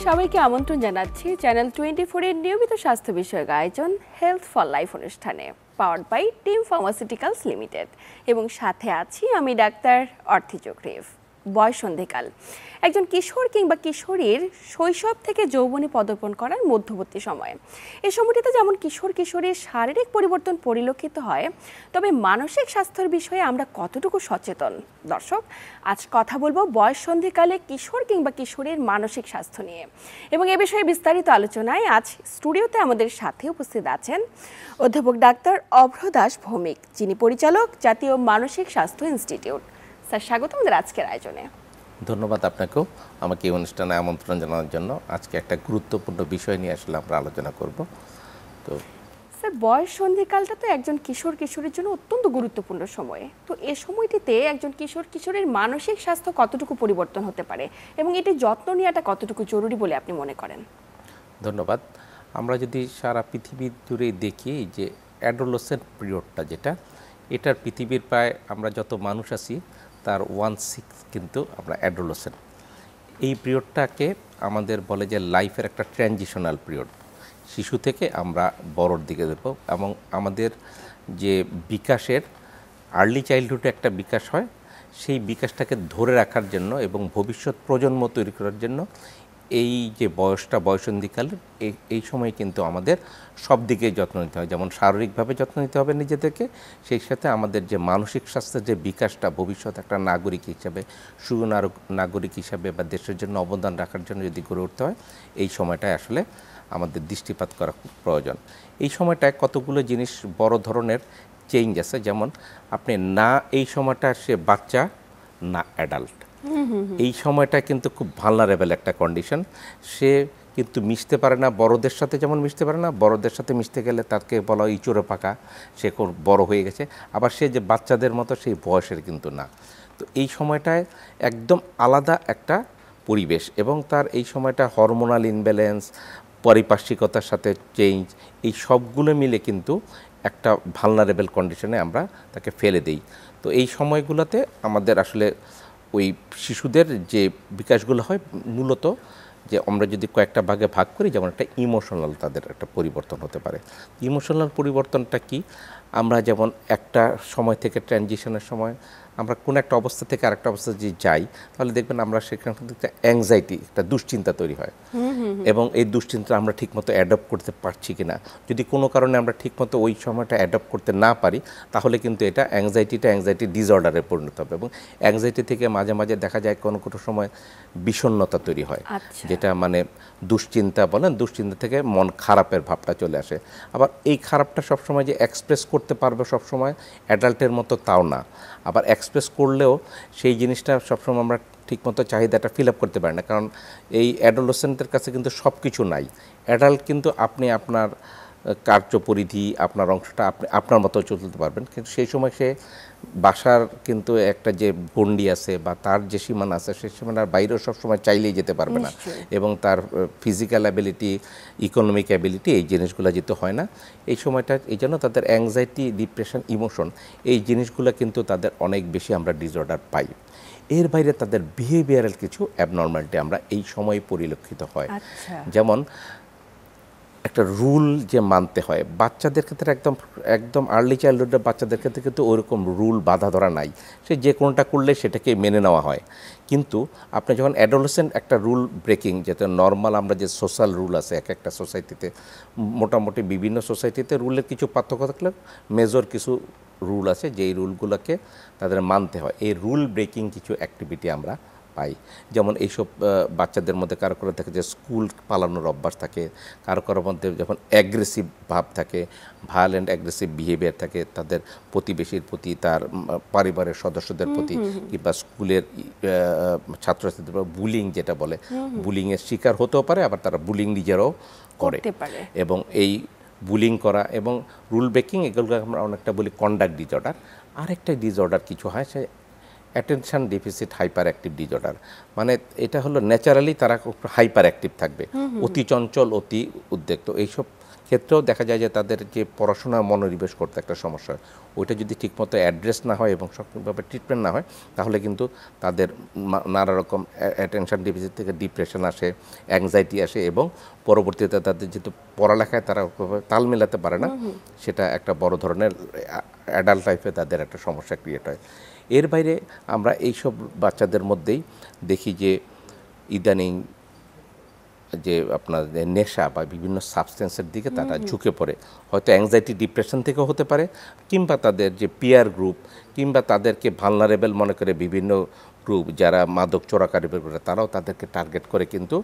সবাইকে আমন্ত্রণ জানাচ্ছি চ্যানেল 24 এর নিয়মিত স্বাস্থ্য বিষয়ক আয়োজন হেলথ ফর লাইফ অনুষ্ঠানে powered by Team Pharmaceuticals Limited এবং সাথে আছি আমি ডাক্তার অর্থি চক্রীফ। বয়ঃসন্ধিকাল একজন কিশোর কিংবা কিশোরীর শৈশব থেকে যৌবনে পদার্পণ করার মধ্যবর্তী সময়। এই সময়টিতে যেমন কিশোর কিশোরীর শারীরিক পরিবর্তন পরিলক্ষিত হয়, তবে মানসিক স্বাস্থ্যের বিষয়ে আমরা কতটুকু সচেতন? দর্শক, আজ কথা বলবো বয়ঃসন্ধিকালে কিশোর কিংবা কিশোরীর মানসিক স্বাস্থ্য নিয়ে, এবং এ বিষয়ে বিস্তারিত আলোচনায় আজ স্টুডিওতে আমাদের সাথে উপস্থিত আছেন অধ্যাপক ডাক্তার অভ্র দাস ভৌমিক, যিনি পরিচালক জাতীয় মানসিক স্বাস্থ্য ইনস্টিটিউট। স্যার, স্বাগত আমাদের আজকের আয়োজনে। ধন্যবাদ আপনাকেও আমাকে এই অনুষ্ঠানে আমন্ত্রণ জানানোর জন্য। আজকে একটা গুরুত্বপূর্ণ বিষয় নিয়ে আসলে আমরা আলোচনা করব। তো স্যার, বয়ঃসন্ধিকালটা তো একজন কিশোর কিশোরীর জন্য অত্যন্ত গুরুত্বপূর্ণ সময়। তো এই সময়টিতে একজন কিশোর কিশোরীর মানসিক স্বাস্থ্য কতটুকু পরিবর্তন হতে পারে এবং এটি যত্ন নেওয়াটা কতটুকু জরুরি বলে আপনি মনে করেন? ধন্যবাদ। আমরা যদি সারা পৃথিবী জুড়ে দেখি যে অ্যাডোলেসেন্ট পিরিয়ডটা যেটা, এটার পৃথিবীর প্রায় আমরা যত মানুষ আছি তার 1/6 কিন্তু আমরা অ্যাডোলেসেন্ট। এই পিরিয়ডটাকে আমাদের বলে যে লাইফের একটা ট্রানজিশনাল পিরিয়ড। শিশু থেকে আমরা বড়র দিকে দেব, এবং আমাদের যে বিকাশের আর্লি চাইল্ডহুডে একটা বিকাশ হয়, সেই বিকাশটাকে ধরে রাখার জন্য এবং ভবিষ্যৎ প্রজন্ম তৈরি করার জন্য এই যে বয়সটা বয়ঃসন্ধিকাল, এই সময় কিন্তু আমাদের সব দিকে যত্ন নিতে হয়। যেমন শারীরিকভাবে যত্ন নিতে হবে নিজেদেরকে, সেই সাথে আমাদের যে মানসিক স্বাস্থ্যের যে বিকাশটা ভবিষ্যৎ একটা নাগরিক হিসাবে, নাগরিক হিসাবে বা দেশের জন্য অবদান রাখার জন্য যদি গড়ে উঠতে হয়, এই সময়টায় আসলে আমাদের দৃষ্টিপাত করা খুব প্রয়োজন। এই সময়টায় কতগুলো জিনিস বড় ধরনের চেঞ্জ আছে। যেমন আপনি না এই সময়টা সে বাচ্চা না অ্যাডাল্ট, এই সময়টা কিন্তু খুব ভালনারেবল একটা কন্ডিশন। সে কিন্তু মিশতে পারে না বড়দের সাথে, যেমন মিশতে পারে না, বড়দের সাথে মিশতে গেলে তাকে বলা হয় ইঁচড়ে পাকা, সে বড় হয়ে গেছে। আবার সে যে বাচ্চাদের মতো সেই বয়সের কিন্তু না। তো এই সময়টায় একদম আলাদা একটা পরিবেশ, এবং তার এই সময়টা হরমোনাল ইনব্যালেন্স, পারিপার্শ্বিকতার সাথে চেঞ্জ, এই সবগুলো মিলে কিন্তু একটা ভালনারেবল কন্ডিশনে আমরা তাকে ফেলে দিই। তো এই সময়গুলোতে আমাদের আসলে ওই শিশুদের যে বিকাশগুলো হয় মূলত, যে আমরা যদি কয়েকটা ভাগে ভাগ করি, যেমন একটা ইমোশনাল তাদের একটা পরিবর্তন হতে পারে। ইমোশনাল পরিবর্তনটা কি? আমরা যেমন একটা সময় থেকে ট্রানজিশনের সময় আমরা কোনো একটা অবস্থা থেকে আরেকটা অবস্থা যদি যাই, তাহলে দেখবেন আমরা সেখান থেকে একটা অ্যাংজাইটি, একটা দুশ্চিন্তা তৈরি হয়, এবং এই দুশ্চিন্তা আমরা ঠিকমতো অ্যাডপ্ট করতে পারছি কিনা। যদি কোনো কারণে আমরা ঠিকমতো ওই সময়টা অ্যাডপ্ট করতে না পারি, তাহলে কিন্তু এটা অ্যাংজাইটি ডিসঅর্ডারে পরিণত হবে, এবং অ্যাংজাইটি থেকে মাঝে মাঝে দেখা যায় কোনো কোনো সময় বিষণ্ণতা তৈরি হয়, যেটা মানে দুশ্চিন্তা বলেন, দুশ্চিন্তা থেকে মন খারাপের ভাবটা চলে আসে। আবার এই খারাপটা সবসময় যে এক্সপ্রেস করতে পারবে সবসময় অ্যাডাল্টের মতো তাও না। আবার এক্সপ্রেস করলেও সেই জিনিসটা সবসময় আমরা ঠিকমতো চাহিদাটা ফিল আপ করতে পারি না, কারণ এই অ্যাডোলেসেন্টের কাছে কিন্তু সব কিছু নাই। অ্যাডাল্ট কিন্তু আপনি আপনার কার্যপরিধি, আপনার অংশটা আপনি আপনার মতো চলতে পারবেন, কিন্তু সেই সময় সে বাসার কিন্তু একটা যে গণ্ডি আছে বা তার যে সীমানা আছে, সেই সীমানার বাইরেও সবসময় চাইলেই যেতে পারবে না, এবং তার ফিজিক্যাল অ্যাবিলিটি, ইকোনমিক অ্যাবিলিটি, এই জিনিসগুলো যেতে হয় না এই সময়টা। এই জন্য তাদের অ্যাংজাইটি, ডিপ্রেশন, ইমোশন, এই জিনিসগুলো কিন্তু তাদের অনেক বেশি আমরা ডিসঅর্ডার পাই। এর বাইরে তাদের বিহেভিয়ারাল কিছু অ্যাবনর্মালিটি আমরা এই সময় পরিলক্ষিত হয়। যেমন একটা রুল যে মানতে হয় বাচ্চাদের ক্ষেত্রে, একদম আর্লি চাইল্ডহুডের বাচ্চাদের ক্ষেত্রে কিন্তু ওরকম রুল বাধা ধরা নাই, সে যে কোনোটা করলে সেটাকে মেনে নেওয়া হয়। কিন্তু আপনি যখন অ্যাডোলেসেন্ট একটা রুল ব্রেকিং, যেটা নর্মাল আমরা যে সোশ্যাল রুল আছে এক একটা সোসাইটিতে, মোটামুটি বিভিন্ন সোসাইটিতে রুলের কিছু পার্থক্য থাকলে মেজর কিছু রুল আছে, যেই রুলগুলোকে তাদের মানতে হয়। এই রুল ব্রেকিং কিছু অ্যাক্টিভিটি আমরা পাই। যেমন এইসব বাচ্চাদের মধ্যে কারো কারো থাকে যে স্কুল পালানোর অভ্যাস থাকে, কারো কারো মধ্যে যখন অ্যাগ্রেসিভ ভাব থাকে, ভায়োলেন্ট অ্যাগ্রেসিভ বিহেভিয়ার থাকে তাদের প্রতিবেশীর প্রতি, তার পরিবারের সদস্যদের প্রতি, কিংবা স্কুলের ছাত্রছাত্রীদের বুলিং যেটা বলে, বুলিংয়ের শিকার হতেও পারে, আবার তারা বুলিং নিজেরাও করে। এবং এই বুলিং করা এবং রুল ব্রেকিং, এগুলো আমরা অনেকটা বলি কন্ডাক্ট ডিসঅর্ডার। আরেকটা ডিসঅর্ডার কিছু হয়, সে attention deficit hyperactive disorder. মানে এটা হলো ন্যাচারালি তারা হাইপার অ্যাক্টিভ থাকবে, অতি চঞ্চল, অতি উদ্বেগ। তো এইসব ক্ষেত্রেও দেখা যায় যে তাদের যে পড়াশোনায় মনোনিবেশ করতে একটা সমস্যা হয়, ওইটা যদি ঠিকমতো অ্যাড্রেস না হয় এবং সঠিকভাবে ট্রিটমেন্ট না হয়, তাহলে কিন্তু তাদের নানা রকম অ্যাটেনশন ডেফিসিট থেকে ডিপ্রেশন আসে, অ্যাংজাইটি আসে, এবং পরবর্তীতে তাদের যেহেতু পড়ালেখায় তারা তাল মেলাতে পারে না, সেটা একটা বড় ধরনের অ্যাডাল্ট লাইফে তাদের একটা সমস্যা ক্রিয়েট হয়। এর বাইরে আমরা এইসব বাচ্চাদের মধ্যেই দেখি যে ইদানিং যে আপনার নেশা বা বিভিন্ন সাবস্টেন্সের দিকে তারা ঝুঁকে পড়ে, হয়তো অ্যাংজাইটি ডিপ্রেশন থেকেও হতে পারে, কিংবা তাদের যে পিয়ার গ্রুপ, কিংবা তাদেরকে ভালনারেবল মনে করে বিভিন্ন গ্রুপ যারা মাদক চোরাকারী করে, তারাও তাদেরকে টার্গেট করে কিন্তু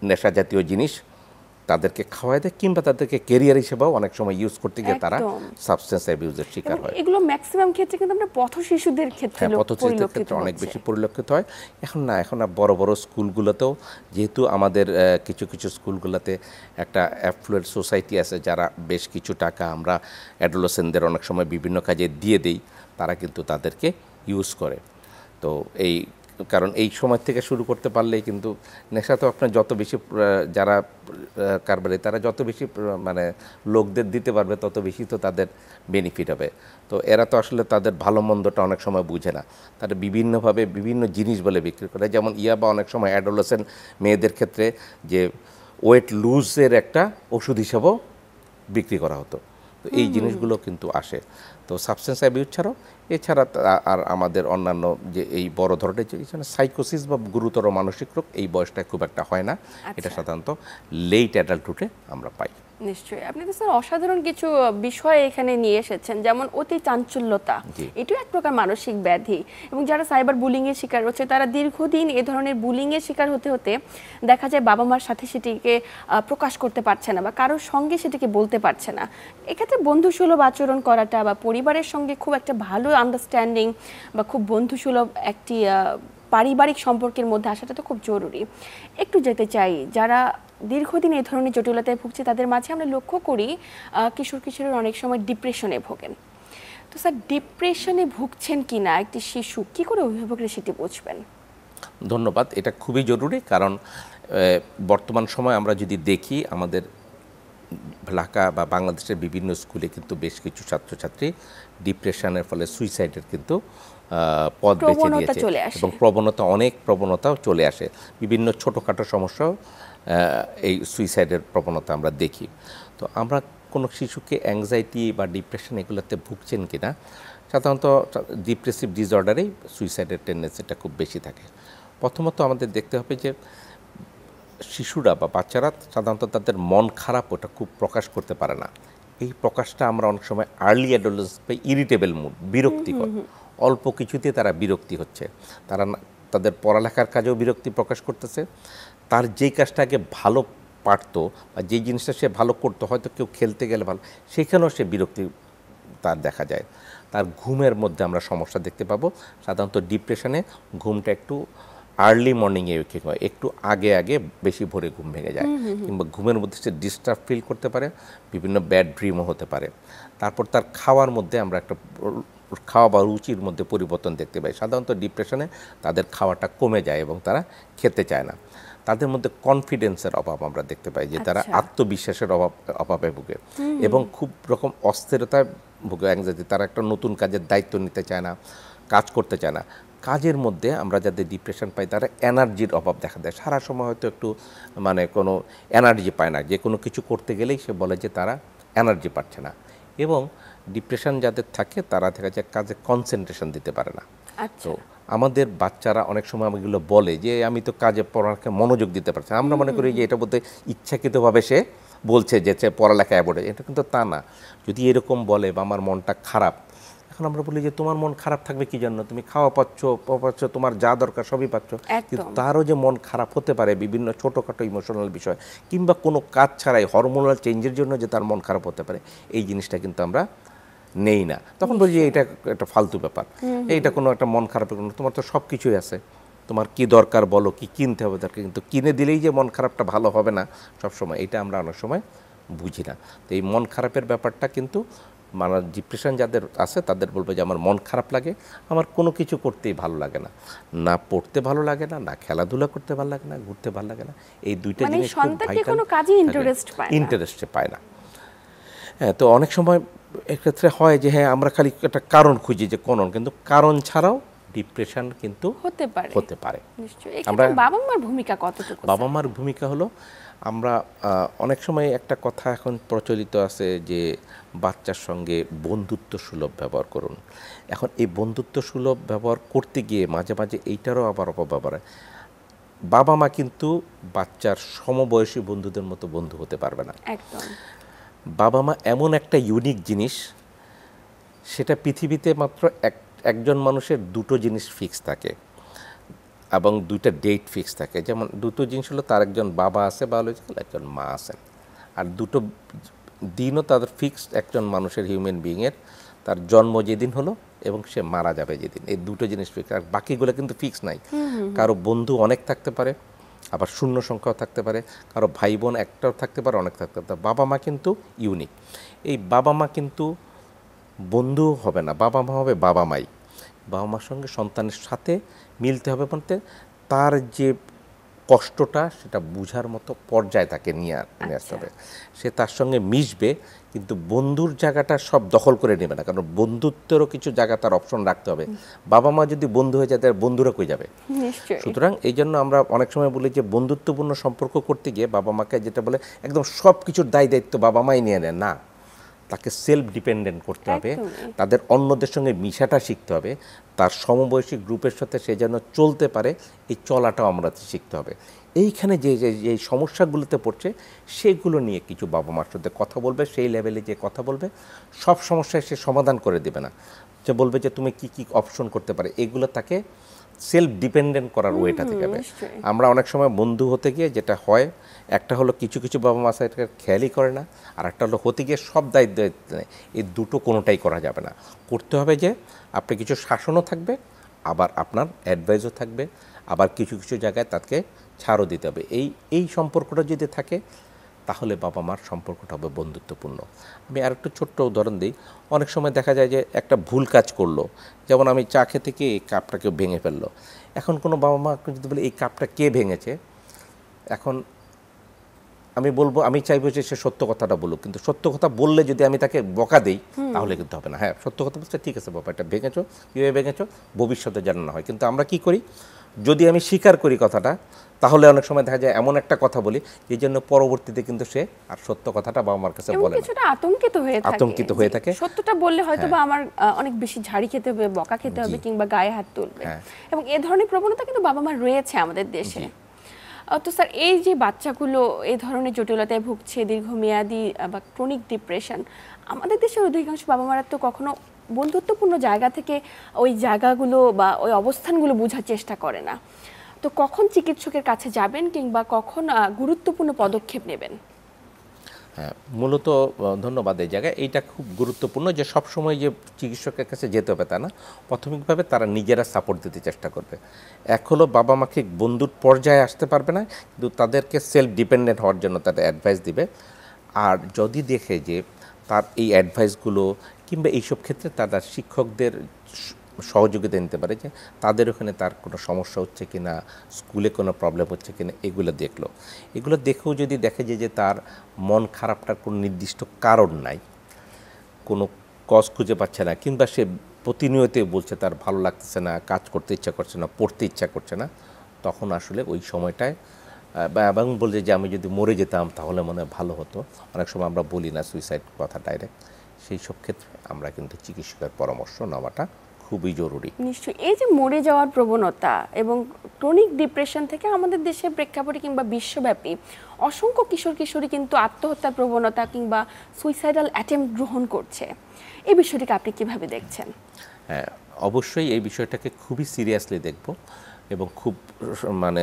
নেশা জাতীয় জিনিস তাদেরকে খাওয়ায় দেয়, কিংবা তাদেরকে কেরিয়ার হিসেবেও অনেক সময় ইউজ করতে গিয়ে তারা সাবস্টেন্স অ্যাবিউজের শিকার হয়। এগুলো ম্যাক্সিমাম ক্ষেত্রে কিন্তু আমরা পথ শিশুদের ক্ষেত্রে পথশিশুদের ক্ষেত্রে অনেক বেশি পরিলক্ষিত হয়। এখন বড় বড় স্কুলগুলোতেও, যেহেতু আমাদের কিছু কিছু স্কুলগুলোতে একটা অ্যাফ্লুয়েন্ট সোসাইটি আছে যারা বেশ কিছু টাকা আমরা অ্যাডোলেসেন্টদের অনেক সময় বিভিন্ন কাজে দিয়ে দেই, তারা কিন্তু তাদেরকে ইউজ করে। তো এই কারণ এই সময় থেকে শুরু করতে পারলেই কিন্তু নেশা তো আপনার যত বেশি যারা কারবারি তারা যত বেশি মানে লোকদের দিতে পারবে, তত বেশি তো তাদের বেনিফিট হবে। তো এরা তো আসলে তাদের ভালো মন্দটা অনেক সময় বুঝে না, তারা বিভিন্নভাবে বিভিন্ন জিনিস বলে বিক্রি করে। যেমন ইয়াবা অনেক সময় অ্যাডোলেসেন্ট মেয়েদের ক্ষেত্রে যে ওয়েট লুজের একটা ওষুধ হিসাবেও বিক্রি করা হতো। তো এই জিনিসগুলো কিন্তু আসে। তো সাবস্টেন্স অ্যাবিউজ ছাড়াও এছাড়া আর আমাদের অন্যান্য যে এই বড় ধরনের যে সাইকোসিস বা গুরুতর মানসিক রোগ, এই বয়সটায় খুব একটা হয় না। এটা সাধারণত লেট অ্যাডাল্টহুডে আমরা পাই। নিশ্চয়ই। আপনি তো স্যার অসাধারণ কিছু বিষয় এখানে নিয়ে এসেছেন, যেমন অতি চাঞ্চল্যতা, এটিও এক প্রকার মানসিক ব্যাধি, এবং যারা সাইবার বুলিং এর শিকার হচ্ছে তারা দীর্ঘদিন এ ধরনের বুলিং এর শিকার হতে হতে দেখা যায় বাবা মার সাথে সেটিকে প্রকাশ করতে পারছে না বা কারোর সঙ্গে সেটিকে বলতে পারছে না। এক্ষেত্রে বন্ধুসুলভ আচরণ করাটা বা পরিবারের সঙ্গে খুব একটা ভালো আন্ডারস্ট্যান্ডিং বা খুব বন্ধুসুলভ একটি পারিবারিক সম্পর্কের মধ্যে আসাটা তো খুব জরুরি। একটু যেতে চাই, যারা দীর্ঘদিন এই ধরনের জটিলতায় ভুগছে তাদের মাঝে আমরা লক্ষ্য করি কিশোর কিশোরের অনেক সময় ডিপ্রেশনে ভোগেন। তো স্যার, ডিপ্রেশনে ভুগছেন কিনা একটি শিশু কি করে অভিভাবকরা সেটি বুঝবেন? ধন্যবাদ। এটা খুবই জরুরি, কারণ বর্তমান সময় আমরা যদি দেখি আমাদের ঢাকা বা বাংলাদেশের বিভিন্ন স্কুলে কিন্তু বেশ কিছু ছাত্রছাত্রী ডিপ্রেশনের ফলে সুইসাইডের কিন্তু পথ বেছে নিয়েছে, এবং অনেক প্রবণতাও চলে আসে। বিভিন্ন ছোটোখাটো সমস্যাও এই সুইসাইডের প্রবণতা আমরা দেখি। তো আমরা কোনো শিশুকে অ্যাংজাইটি বা ডিপ্রেশন এগুলোতে ভুগছেন কিনা, সাধারণত ডিপ্রেসিভ ডিসঅর্ডারেই সুইসাইডের টেন্ডেন্সিটা খুব বেশি থাকে। প্রথমত আমাদের দেখতে হবে যে শিশুরা বা বাচ্চারা সাধারণত তাদের মন খারাপ ওটা খুব প্রকাশ করতে পারে না। এই প্রকাশটা আমরা অনেক সময় আর্লি অ্যাডোলেসেন্স বা ইরিটেবল মুড, বিরক্তিকর, অল্প কিছুতে তারা বিরক্তি হচ্ছে, তারা তাদের পড়ালেখার কাজেও বিরক্তি প্রকাশ করতেছে, তার যেই কাজটা আগে ভালো পারতো বা যেই জিনিসটা সে ভালো করতো, হয়তো কেউ খেলতে গেলে ভালো, সেখানেও সে বিরক্তি তার দেখা যায়। তার ঘুমের মধ্যে আমরা সমস্যা দেখতে পাবো। সাধারণত ডিপ্রেশনে ঘুমটা একটু আর্লি মর্নিংয়ে হয়, একটু আগে আগে বেশি ভোরে ঘুম ভেঙে যায়, কিংবা ঘুমের মধ্যে সে ডিস্টার্ব ফিল করতে পারে, বিভিন্ন ব্যাড ড্রিমও হতে পারে। তারপর তার খাওয়ার মধ্যে আমরা একটা খাওয়া বা রুচির মধ্যে পরিবর্তন দেখতে পাই। সাধারণত ডিপ্রেশনে তাদের খাওয়াটা কমে যায় এবং তারা খেতে চায় না। তাদের মধ্যে কনফিডেন্সের অভাব আমরা দেখতে পাই, যে তারা আত্মবিশ্বাসের অভাবে ভুগে এবং খুব রকম অস্থিরতায় ভুগে, অ্যাংজাইটি, তারা একটা নতুন কাজের দায়িত্ব নিতে চায় না, কাজ করতে চায় না। কাজের মধ্যে আমরা যাদের ডিপ্রেশন পাই তারা এনার্জির অভাব দেখা দেয়, সারা সময় হয়তো একটু কোনো এনার্জি পায় না, যে কোনো কিছু করতে গেলেই সে বলে যে তারা এনার্জি পাচ্ছে না। এবং ডিপ্রেশন যাদের থাকে তারা দেখা যায় কাজে কনসেন্ট্রেশন দিতে পারে না। তো আমাদের বাচ্চারা অনেক সময় আমাগুলো বলে যে আমি তো কাজে পড়ালেখায় মনোযোগ দিতে পারছি, আমরা মনে করি যে এটা বলতে ইচ্ছাকৃতভাবে সে বলছে যে পড়ালেখা অ্যাভয়েড, এটা কিন্তু তা না। যদি এরকম বলে বা আমার মনটা খারাপ, এখন আমরা বলি যে তোমার মন খারাপ থাকবে কি জন্য, তুমি খাওয়া পাচ্ছ, তোমার যা দরকার সবই পাচ্ছ, কিন্তু তারও যে মন খারাপ হতে পারে বিভিন্ন ছোটোখাটো ইমোশনাল বিষয়, কিংবা কোনো কাজ ছাড়াই হরমোনাল চেঞ্জের জন্য যে তার মন খারাপ হতে পারে, এই জিনিসটা কিন্তু আমরা নেই না। তখন বলি যে এটা একটা ফালতু ব্যাপার, এইটা কোনো একটা মন খারাপের কোনো, তোমার তো সব কিছুই আছে, তোমার কি দরকার বলো, কি কিনতে হবে দরকার, কিন্তু কিনে দিলেই যে মন খারাপটা ভালো হবে না সবসময়, এটা আমরা অনেক সময় বুঝি না। তো এই মন খারাপের ব্যাপারটা কিন্তু মানে ডিপ্রেশন যাদের আছে তাদের বলবে যে আমার মন খারাপ লাগে, আমার কোনো কিছু করতেই ভালো লাগে না, না পড়তে ভালো লাগে না, না খেলাধুলা করতে ভালো লাগে না, ঘুরতে ভালো লাগে না। এই দুইটা মানে জিনিস খুব সন্তানকে ভাইটাল, কোনো কাজে ইন্টারেস্ট পায় না। ইন্টারেস্টে পায় না। হ্যাঁ, তো অনেক সময় এক্ষেত্রে হয় যে হ্যাঁ আমরা খালি একটা কারণ খুঁজি যে কোন, কিন্তু কারণ ছাড়াও ডিপ্রেশন কিন্তু হতে পারে। নিশ্চয়ই। এখানে বাবা মার ভূমিকা কতটুকু? বাবা মার ভূমিকা হলো, আমরা অনেক সময় একটা কথা এখন প্রচলিত আছে যে বাচ্চার সঙ্গে বন্ধুত্ব সুলভ ব্যবহার করুন। এখন এই বন্ধুত্ব সুলভ ব্যবহার করতে গিয়ে মাঝে মাঝে এইটারও আবার অপব্যবহার হয়। বাবা মা কিন্তু বাচ্চার সমবয়সী বন্ধুদের মতো বন্ধু হতে পারবে না। একদম। বাবা মা এমন একটা ইউনিক জিনিস, সেটা পৃথিবীতে মাত্র একজন মানুষের দুটো জিনিস ফিক্স থাকে এবং দুইটা ডেট ফিক্স থাকে। যেমন দুটো জিনিস হলো, তার একজন বাবা আছে বায়োলজিক্যাল, একজন মা আছেন, আর দুটো দিনও তাদের ফিক্সড একজন মানুষের হিউম্যান বিইংয়ের, তার জন্ম যেদিন হলো এবং সে মারা যাবে যেদিন। এই দুটো জিনিস ফিক্স, আর বাকিগুলো কিন্তু ফিক্স নাই। কারো বন্ধু অনেক থাকতে পারে, আবার শূন্য সংখ্যাও থাকতে পারে, কারো ভাই বোন একটাও থাকতে পারে, অনেক থাকতে পারে। বাবা মা কিন্তু ইউনিক। এই বাবা মা কিন্তু বন্ধু হবে না, বাবা মা হবে বাবা মাই। বাবা মার সঙ্গে সন্তানের সাথে মিলতে হবে বলতে, তার যে কষ্টটা সেটা বুঝার মতো পর্যায়ে তাকে নিয়ে আসতে হবে। সে তার সঙ্গে মিশবে, কিন্তু বন্ধুর জায়গাটা সব দখল করে নেবে না, কারণ বন্ধুত্বেরও কিছু জায়গা তার অপশন রাখতে হবে। বাবা মা যদি বন্ধু হয়ে যায়, তার বন্ধুরা কই যাবে? সুতরাং এই জন্য আমরা অনেক সময় বলি যে বন্ধুত্বপূর্ণ সম্পর্ক করতে গিয়ে বাবা মাকে যেটা বলে একদম সব কিছুর দায়িত্ব বাবা মাই নিয়ে নেয় না, তাকে সেলফ ডিপেন্ডেন্ট করতে হবে। তাদের অন্যদের সঙ্গে মিশাটা শিখতে হবে, তার সমবয়সী গ্রুপের সাথে সে যেন চলতে পারে, এই চলাটাও আমরা শিখতে হবে। এইখানে যে যে সমস্যাগুলোতে পড়ছে সেগুলো নিয়ে কিছু বাবা মার সাথে কথা বলবে, সেই লেভেলে যে কথা বলবে, সব সমস্যায় সে সমাধান করে দেবে না, যে বলবে যে তুমি কি কি অপশন করতে পারে, এগুলো তাকে সেলফ ডিপেন্ডেন্ট করার ওয়েটা থেকে হবে। আমরা অনেক সময় বন্ধু হতে গিয়ে যেটা হয়, একটা হলো কিছু কিছু বাবা মা এটাকে খেয়ালই করে না, আর একটা হলো হতে গিয়ে সব দায়িত্ব নেয়। এই দুটো কোনোটাই করা যাবে না। করতে হবে যে আপনি কিছু শাসনও থাকবে, আবার আপনার অ্যাডভাইসও থাকবে, আবার কিছু কিছু জায়গায় তাকে ছাড়ও দিতে হবে। এই সম্পর্কটা যদি থাকে, তাহলে বাবা মার সম্পর্কটা হবে বন্ধুত্বপূর্ণ। আমি আর একটু ছোট্ট উদাহরণ দিই। অনেক সময় দেখা যায় যে একটা ভুল কাজ করলো, যেমন আমি চা খেতে গিয়ে এই কাপটাকে ভেঙে ফেললো। এখন কোনো বাবা মা যদি বলে এই কাপটা কে ভেঙেছে, এখন আমি বলবো, আমি চাইবো যে সে সত্য কথাটা বলুক, কিন্তু সত্য কথা বললে যদি আমি তাকে বকা দিই তাহলে কিন্তু হবে না। হ্যাঁ, সত্য কথা বলছে, ঠিক আছে বাবা এটা ভেঙেছো, কীভাবে ভেঙেছো ভবিষ্যতে যেন না হয়। কিন্তু আমরা কি করি, যদি আমি স্বীকার করি কথাটা, তাহলে অনেক সময় দেখা যায় এমন একটা কথা বলি, এই জন্য পরবর্তীতে কিন্তু সে আর সত্য কথাটা বাবা মার কাছে বলে না, কিছুটা আতঙ্কিত হয়ে থাকে। সত্যটা বললে হয়তো বা আমার অনেক বেশি ঝাড়ি খেতে হবে, বকা খেতে হবে, কিংবা গায়ে হাত তুলবে। এবং এ ধরনের প্রবণতা কিন্তু বাবা মার রয়েছে আমাদের দেশে। তো স্যার, এই যে বাচ্চাগুলো এই ধরনের জটিলতায় ভুগছে, দীর্ঘমেয়াদী বা ক্রনিক ডিপ্রেশন, আমাদের দেশের অধিকাংশ বাবা মারা তো কখনো বন্ধুত্বপূর্ণ জায়গা থেকে ওই জায়গাগুলো বা ওই অবস্থানগুলো বোঝার চেষ্টা করে না। তো কখন চিকিৎসকের কাছে যাবেন, কিংবা কখন গুরুত্বপূর্ণ পদক্ষেপ নেবেন? হ্যাঁ, মূলত ধন্যবাদ। এই জায়গায় এইটা খুব গুরুত্বপূর্ণ যে সবসময় যে চিকিৎসকের কাছে যেতে হবে তা না। প্রাথমিকভাবে তারা নিজেরা সাপোর্ট দিতে চেষ্টা করবে। এক হলো বাবা মাকে বন্ধুর পর্যায়ে আসতে পারবে না, কিন্তু তাদেরকে সেলফ ডিপেন্ডেন্ট হওয়ার জন্য তাদের অ্যাডভাইস দিবে। আর যদি দেখে যে তার এই অ্যাডভাইসগুলো কিংবা এইসব ক্ষেত্রে তারা শিক্ষকদের সহযোগিতা নিতে পারে, যে তাদের ওখানে তার কোনো সমস্যা হচ্ছে কি না, স্কুলে কোনো প্রবলেম হচ্ছে কি না, এগুলো দেখেও যদি দেখে যে তার মন খারাপটার কোনো নির্দিষ্ট কারণ নাই, কোনো কজ খুঁজে পাচ্ছে না, কিংবা সে প্রতিনিয়ত বলছে তার ভালো লাগতেছে না, কাজ করতে ইচ্ছা করছে না, পড়তে ইচ্ছা করছে না, তখন আসলে ওই সময়টায় এবং বলছে যে আমি যদি মরে যেতাম তাহলে মনে হয় ভালো হতো। অনেক সময় আমরা বলি না সুইসাইড কথা ডাইরেক্ট, সেই সব ক্ষেত্রে আমরা কিন্তু চিকিৎসকের পরামর্শ নেওয়াটা খুবই জরুরি। নিশ্চয়ই। এই যে মরে যাওয়ার প্রবণতা এবং ক্রনিক ডিপ্রেশন থেকে আমাদের দেশের প্রেক্ষাপটে কিংবা বিশ্বব্যাপী অসংখ্য কিশোর কিশোরী কিন্তু আত্মহত্যার প্রবণতা কিংবা সুইসাইডাল অ্যাটেম্প্ট গ্রহণ করছে, এই বিষয়টিকে আপনি কিভাবে দেখছেন? হ্যাঁ, অবশ্যই এই বিষয়টাকে খুবই সিরিয়াসলি দেখব এবং খুব মানে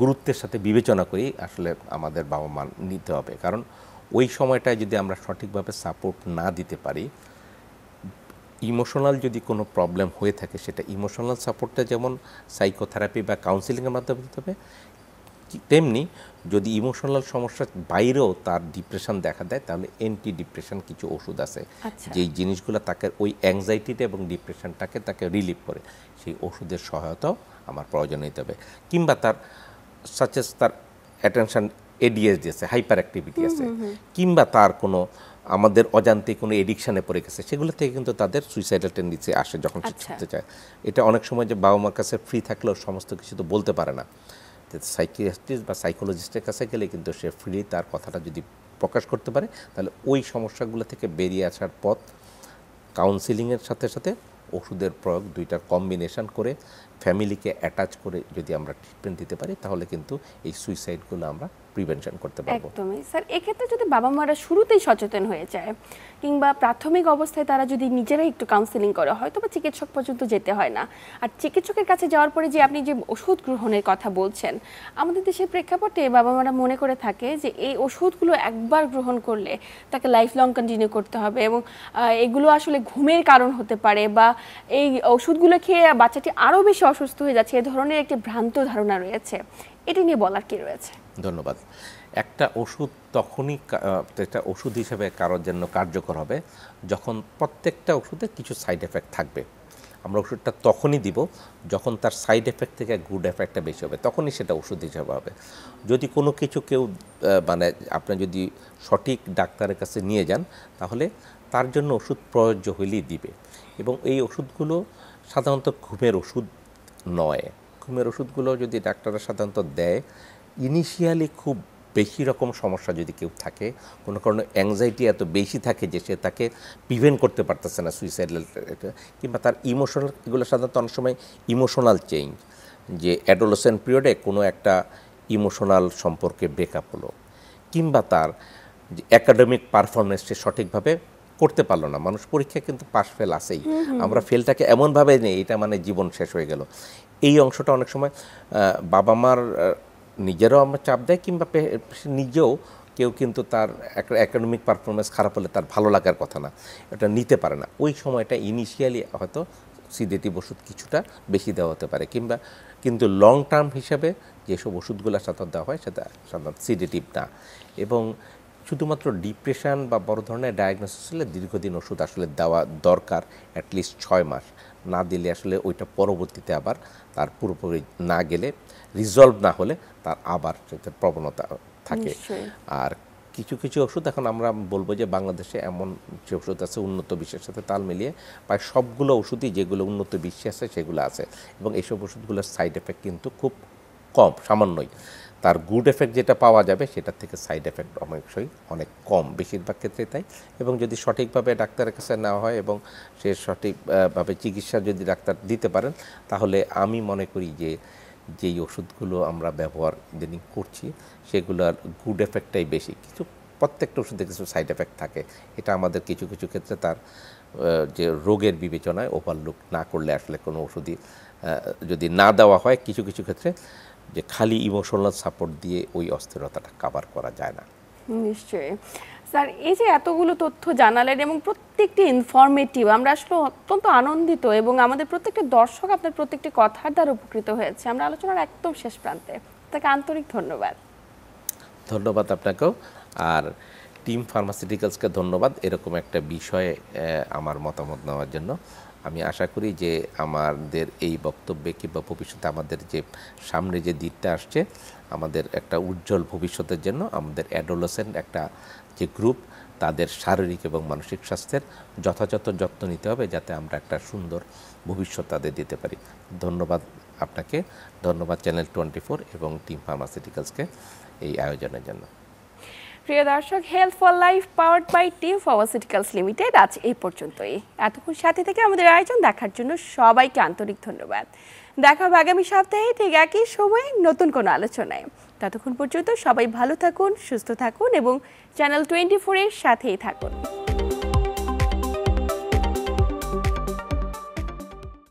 গুরুত্বের সাথে বিবেচনা করি আসলে আমাদের বাবা মা নিতে হবে। কারণ ওই সময়টায় যদি আমরা সঠিকভাবে সাপোর্ট না দিতে পারি, ইমোশনাল যদি কোনো প্রবলেম হয়ে থাকে, সেটা ইমোশনাল সাপোর্টটা যেমন সাইকোথেরাপি বা কাউন্সিলিংয়ের মাধ্যমে দিতে হবে, তেমনি যদি ইমোশনাল সমস্যার বাইরেও তার ডিপ্রেশন দেখা দেয় তাহলে অ্যান্টি ডিপ্রেশন কিছু ওষুধ আছে যেই জিনিসগুলো তাকে ওই অ্যাংজাইটিটা এবং ডিপ্রেশনটাকে তাকে রিলিভ করে, সেই ওষুধের সহায়তাও আমার প্রয়োজন হতে হবে। কিংবা তার সাচেস তার অ্যাটেনশন এডিএসডি আছে, হাইপার অ্যাক্টিভিটি আছে, কিংবা তার কোনো আমাদের অজান্তে কোনো এডিকশানে পড়ে গেছে, সেগুলো থেকে কিন্তু তাদের সুইসাইডাল টেন্ডেন্সি আসে যখন সে ছুটতে চায়। এটা অনেক সময় যে বাবা মার কাছে ফ্রি থাকলেও সমস্ত কিছু তো বলতে পারে না, সাইকিয়াট্রিস্ট বা সাইকোলজিস্টের কাছে গেলে কিন্তু সে ফ্রি তার কথাটা যদি প্রকাশ করতে পারে তাহলে ওই সমস্যাগুলো থেকে বেরিয়ে আসার পথ কাউন্সিলিংয়ের সাথে সাথে ওষুধের প্রয়োগ, দুইটার কম্বিনেশন করে ফ্যামিলিকে অ্যাটাচ করে যদি আমরা ট্রিটমেন্ট দিতে পারি তাহলে কিন্তু এই সুইসাইডগুলো আমরা প্রিভেনশন করতে পারবো। একদমই স্যার, এক্ষেত্রে যদি বাবা মারা শুরুতেই সচেতন হয়ে যায় কিংবা প্রাথমিক অবস্থায় তারা যদি নিজেরাই একটু কাউন্সিলিং করে, হয়তো বা চিকিৎসক পর্যন্ত যেতে হয় না, আর চিকিৎসকের কাছে যাওয়ার পরে যে আপনি যে ওষুধ গ্রহণের কথা বলছেন, আমাদের দেশের প্রেক্ষাপটে বাবা মারা মনে করে থাকে যে এই ওষুধগুলো একবার গ্রহণ করলে তাকে লাইফ লং কন্টিনিউ করতে হবে এবং এগুলো আসলে ঘুমের কারণ হতে পারে বা এই ওষুধগুলো খেয়ে বাচ্চাটি আরও বেশি অসুস্থ হয়ে যাচ্ছে, এ ধরনের একটি ভ্রান্ত ধারণা রয়েছে। এটি নিয়ে বলার কি রয়েছে? ধন্যবাদ। একটা ওষুধ তখনই একটা ওষুধ হিসেবে কারোর জন্য কার্যকর হবে যখন প্রত্যেকটা ওষুধে কিছু সাইড এফেক্ট থাকবে। আমরা ওষুধটা তখনই দিব যখন তার সাইড এফেক্ট থেকে গুড এফেক্টটা বেশি হবে, তখনই সেটা ওষুধ হিসেবে হবে। যদি কোনো কিছু কেউ মানে আপনি যদি সঠিক ডাক্তারের কাছে নিয়ে যান তাহলে তার জন্য ওষুধ প্রযোজ্য হলেই দিবে। এবং এই ওষুধগুলো সাধারণত ঘুমের ওষুধ নয়। ঘুমের ওষুধগুলো যদি ডাক্তাররা সাধারণত দেয়, ইনিশিয়ালি খুব বেশি রকম সমস্যা যদি কেউ থাকে, কোনো কারণে অ্যাংজাইটি এত বেশি থাকে যে সে তাকে প্রিভেন্ট করতে পারতেছে না সুইসাইডাল, কিংবা তার ইমোশনাল, এগুলো সাধারণত অনেক সময় ইমোশনাল চেঞ্জ, যে অ্যাডোলেসেন্ট পিরিয়ডে কোনো একটা ইমোশনাল সম্পর্কে ব্রেকআপ হলো, কিংবা তার একাডেমিক পারফরমেন্স সে সঠিকভাবে করতে পারলো না। মানুষ পরীক্ষায় কিন্তু পাস ফেল আসেই, আমরা ফেলটাকে এমনভাবে নেই এটা মানে জীবন শেষ হয়ে গেল। এই অংশটা অনেক সময় বাবা মার নিজেরও আমরা চাপ দেয়, কিংবা নিজেও কেউ কিন্তু তার একাডেমিক পারফরমেন্স খারাপ হলে তার ভালো লাগার কথা না, এটা নিতে পারে না। ওই সময়টা ইনিশিয়ালি হয়তো সিডেটিভ ওষুধ কিছুটা বেশি দেওয়া হতে পারে, কিন্তু লং টার্ম হিসাবে যেসব ওষুধগুলো সাধারণত দেওয়া হয় সেটা সাধারণত সিডেটিভ না। এবং শুধুমাত্র ডিপ্রেশন বা বড় ধরনের ডায়াগনোসিস হলে দীর্ঘদিন ওষুধ আসলে দেওয়া দরকার, অ্যাটলিস্ট 6 মাস। না দিলে আসলে ওইটা পরবর্তীতে আবার তার পুরোপুরি না গেলে, রিজলভ না হলে তার আবার প্রবণতা থাকে। আর কিছু কিছু ওষুধ এখন আমরা বলবো যে বাংলাদেশে এমন যে ওষুধ আছে উন্নত বিশ্বের সাথে তাল মিলিয়ে প্রায় সবগুলো ওষুধই যেগুলো উন্নত বিশ্বে আছে সেগুলো আছে, এবং এইসব ওষুধগুলোর সাইড এফেক্ট কিন্তু খুব কম, সামান্যই। তার গুড এফেক্ট যেটা পাওয়া যাবে সেটার থেকে সাইড এফেক্ট অবশ্যই অনেক কম, বেশিরভাগ ক্ষেত্রে তাই। এবং যদি সঠিকভাবে ডাক্তারের কাছে নেওয়া হয় এবং সে সঠিকভাবে চিকিৎসা যদি ডাক্তার দিতে পারেন তাহলে আমি মনে করি যে যেই ওষুধগুলো আমরা ব্যবহার ইদানিং করছি সেগুলোর গুড এফেক্টটাই বেশি। প্রত্যেকটা ওষুধে কিছু সাইড এফেক্ট থাকে, এটা আমাদের কিছু কিছু ক্ষেত্রে তার যে রোগের বিবেচনায় ওভারলুক না করলে আসলে কোনো ওষুধই যদি না দেওয়া হয় কিছু কিছু ক্ষেত্রে যে খালি ইমোশনাল সাপোর্ট দিয়ে ওই অস্থিরতাটা কভার করা যায় না। নিশ্চয়ই স্যার, এই যে এতগুলো তথ্য জানালেন এবং প্রত্যেকটি ইনফরমেটিভ, আমরা আসলে অত্যন্ত আনন্দিত এবং আমাদের প্রত্যেকটা দর্শক আপনার প্রত্যেকটি কথার দ্বারা উপকৃত হয়েছে। আমরা আলোচনার একদম শেষ প্রান্তে, তাকে আন্তরিক ধন্যবাদ। ধন্যবাদ আপনাকেও, আর টিম ফার্মাসিউটিক্যালসকে ধন্যবাদ এরকম একটা বিষয়ে আমার মতামত নেওয়ার জন্য। আমি আশা করি যে আমাদের এই বক্তব্যে কিংবা ভবিষ্যতে আমাদের যে সামনে যে দিকটা আসছে, আমাদের একটা উজ্জ্বল ভবিষ্যতের জন্য আমাদের অ্যাডোলেসেন্ট একটা যে গ্রুপ তাদের শারীরিক এবং মানসিক স্বাস্থ্যের যথাযথ যত্ন নিতে হবে যাতে আমরা একটা সুন্দর ভবিষ্যৎ তাদের দিতে পারি। ধন্যবাদ আপনাকে, ধন্যবাদ চ্যানেল 24 এবং টিম ফার্মাসিউটিক্যালসকে এই আয়োজনের জন্য। প্রিয় দর্শক, health for life powered by Team Pharmaceuticals Limited আজ এই পর্যন্তই। এতক্ষণ সাথে থেকে আমাদের আয়োজন দেখার জন্য সবাইকে আন্তরিক ধন্যবাদ। দেখা হবে আগামী সপ্তাহে ঠিক একই সময়ে নতুন কোনো আলোচনায়। ততক্ষণ পর্যন্ত সবাই ভালো থাকুন, সুস্থ থাকুন এবং চ্যানেল 24 এর সাথেই থাকুন।